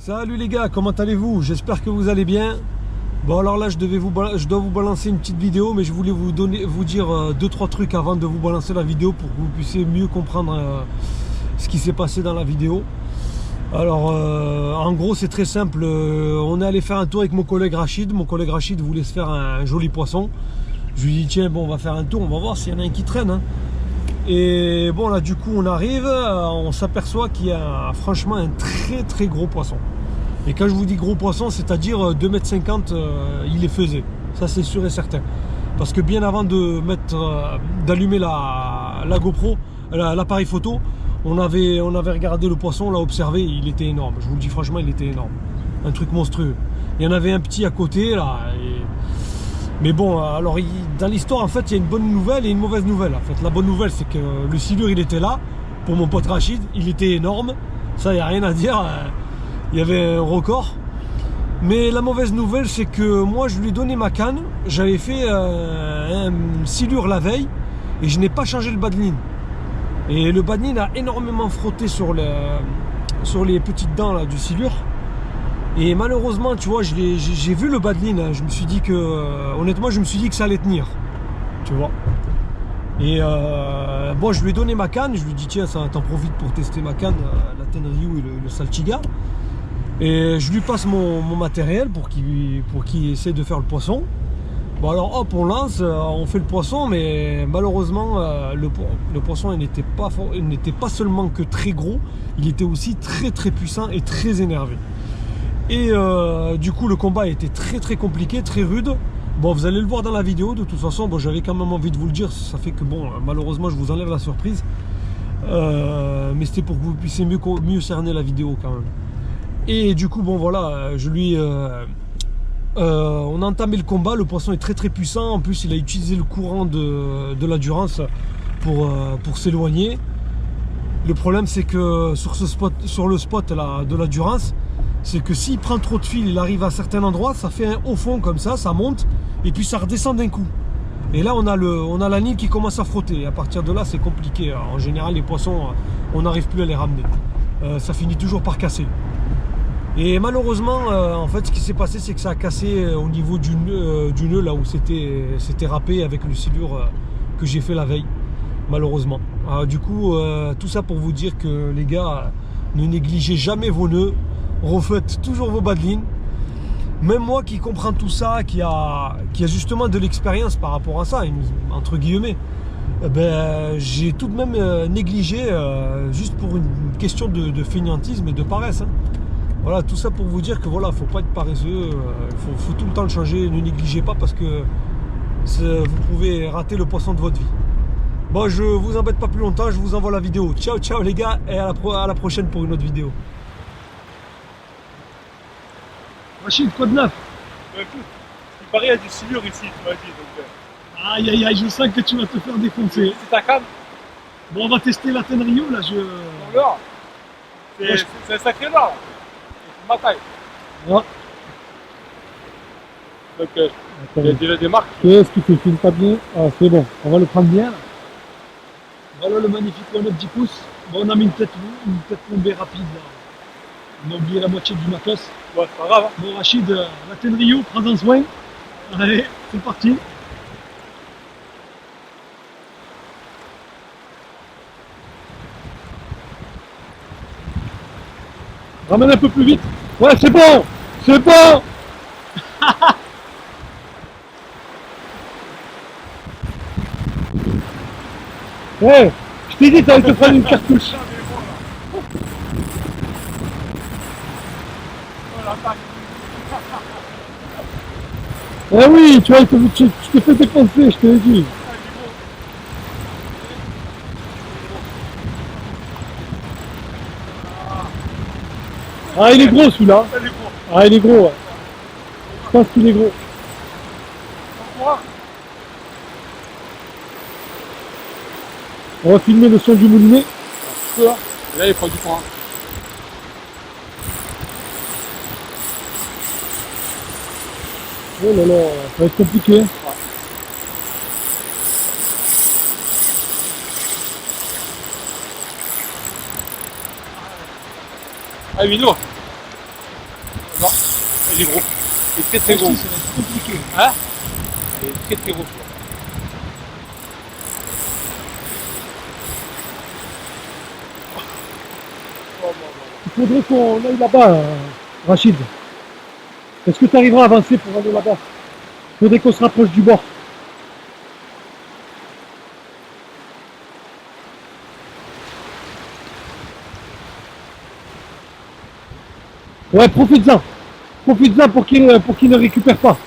Salut les gars, comment allez-vous? J'espère que vous allez bien. Bon alors là je dois vous balancer une petite vidéo, mais je voulais vous dire 2-3 trucs avant de vous balancer la vidéo pour que vous puissiez mieux comprendre ce qui s'est passé dans la vidéo. Alors en gros c'est très simple, on est allé faire un tour avec mon collègue Rachid. Mon collègue Rachid voulait se faire un joli poisson. Je lui dis tiens bon on va faire un tour, on va voir s'il y en a un qui traîne hein. Et bon là du coup on arrive, on s'aperçoit qu'il y a franchement un très gros poisson. Et quand je vous dis gros poisson, c'est-à-dire 2,50 m, il les faisait. Ça c'est sûr et certain. Parce que bien avant de d'allumer la GoPro, l'appareil photo, on avait regardé le poisson, on l'a observé, il était énorme. Je vous le dis franchement, il était énorme. Un truc monstrueux. Il y en avait un petit à côté là. Mais bon, alors dans l'histoire en fait il y a une bonne nouvelle et une mauvaise nouvelle. En fait, la bonne nouvelle c'est que le silure il était là, pour mon pote Rachid, il était énorme. Ça il n'y a rien à dire. Il y avait un record. Mais la mauvaise nouvelle c'est que moi je lui ai donné ma canne. J'avais fait un silure la veille et je n'ai pas changé le bas de ligne. Et le bas de ligne a énormément frotté sur les petites dents là, du silure. Et malheureusement tu vois j'ai vu le bas de ligne hein. Je me suis dit que honnêtement je me suis dit que ça allait tenir. Tu vois. Et bon je lui ai donné ma canne. Je lui ai dit tiens ça t'en profite pour tester ma canne, la Tenryu et le Saltiga. Et je lui passe mon matériel pour qu'il essaie de faire le poisson. Bon alors hop on lance, on fait le poisson, mais malheureusement le poisson il n'était pas seulement que très gros, il était aussi très puissant et très énervé. Et du coup le combat était très compliqué, très rude. Bon vous allez le voir dans la vidéo de toute façon. Bon j'avais quand même envie de vous le dire, ça fait que bon malheureusement je vous enlève la surprise. Mais c'était pour que vous puissiez mieux cerner la vidéo quand même. Et du coup bon voilà, on a entamé le combat, le poisson est très puissant. En plus il a utilisé le courant de l'endurance pour s'éloigner. Le problème c'est que sur le spot là, de l'endurance, c'est que s'il prend trop de fil, il arrive à certains endroits, ça fait un haut fond comme ça monte et puis ça redescend d'un coup. Et là on a la ligne qui commence à frotter. Et à partir de là c'est compliqué. En général les poissons, on n'arrive plus à les ramener. Ça finit toujours par casser. Et malheureusement, en fait, ce qui s'est passé, c'est que ça a cassé au niveau du nœud là où c'était râpé avec le silure que j'ai fait la veille, malheureusement. Du coup, tout ça pour vous dire que les gars, ne négligez jamais vos nœuds, refaites toujours vos bas de ligne. Même moi qui comprends tout ça, qui a justement de l'expérience par rapport à ça, entre guillemets, j'ai tout de même négligé juste pour une question de fainéantisme et de paresse. Hein. Voilà, tout ça pour vous dire que voilà, faut pas être paresseux, faut tout le temps le changer, ne négligez pas parce que vous pouvez rater le poisson de votre vie. Bon, je vous embête pas plus longtemps, je vous envoie la vidéo. Ciao les gars, et à la prochaine pour une autre vidéo. Rachid, quoi de neuf? Écoute, il paraît qu'il y a du silure ici, tu m'as dit. Donc, Aïe, je sens que tu vas te faire défoncer. c'est ta canne? Bon, on va tester la Tenryu là, Là, c'est un sacré là. C'est ma taille. Ouais. Donc, il y a déjà des marques. Qu'est-ce que tu filmes pas bien? Ah, c'est bon, on va le prendre bien là. Voilà le magnifique one-up 10 pouces. Bon, on a mis une tête plombée rapide là. On a oublié la moitié du matos. Ouais, c'est pas grave. Hein. Bon Rachid, la Tenryu, prends-en soin. Allez, c'est parti. Ramène un peu plus vite. Ouais, c'est bon. C'est bon. Ouais, je t'ai dit, t'allais te prendre une cartouche. Eh oui, tu vois, tu t'es fait défoncer, je te l'ai dit. Ah, il est gros celui-là. Ah, il est gros, ouais. Je pense qu'il est gros. On va filmer le son du moulinet. Et là, il prend du courant. Oh là là, ça va être compliqué. Ouais. Ah, il est lourd. Non, il est gros. Il est très très gros. Ça va être compliqué. Hein? Il est très très gros. Il faudrait qu'on aille là-bas, Rachid. Est-ce que tu arriveras à avancer pour aller là-bas? Il faudrait qu'on se rapproche du bord. Ouais, profites-en. Profites-en pour qu'il ne récupère pas.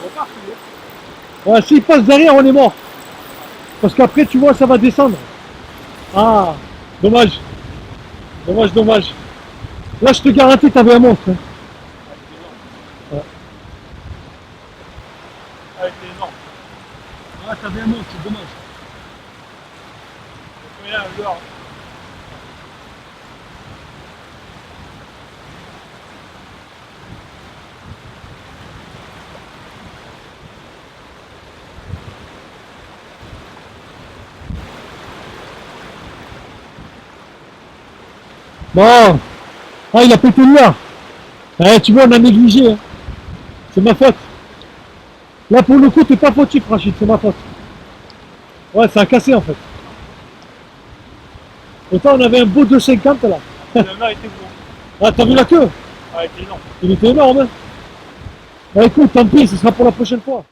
On repart, tu veux? Ouais, s'il passe derrière, on est mort. Parce qu'après, tu vois, ça va descendre. Ah, dommage. Dommage, dommage. Là, je te garantis, t'avais un monstre. Hein. Ouais. Ah, il était énorme. Ah, t'avais un monstre, c'est dommage. Il y a combien à l'heure? Bon. Ah, il a pété le là. Eh, tu vois, on a négligé. Hein. C'est ma faute. Là, pour le coup, t'es pas fautif, Rachid, c'est ma faute. Ouais, ça a cassé, en fait. Autant on avait un beau 2,50 là. Le mer était gros. Ah, t'as vu la queue? Ah, il était énorme. Il était énorme. Hein. Bah écoute, tant pis, ce sera pour la prochaine fois.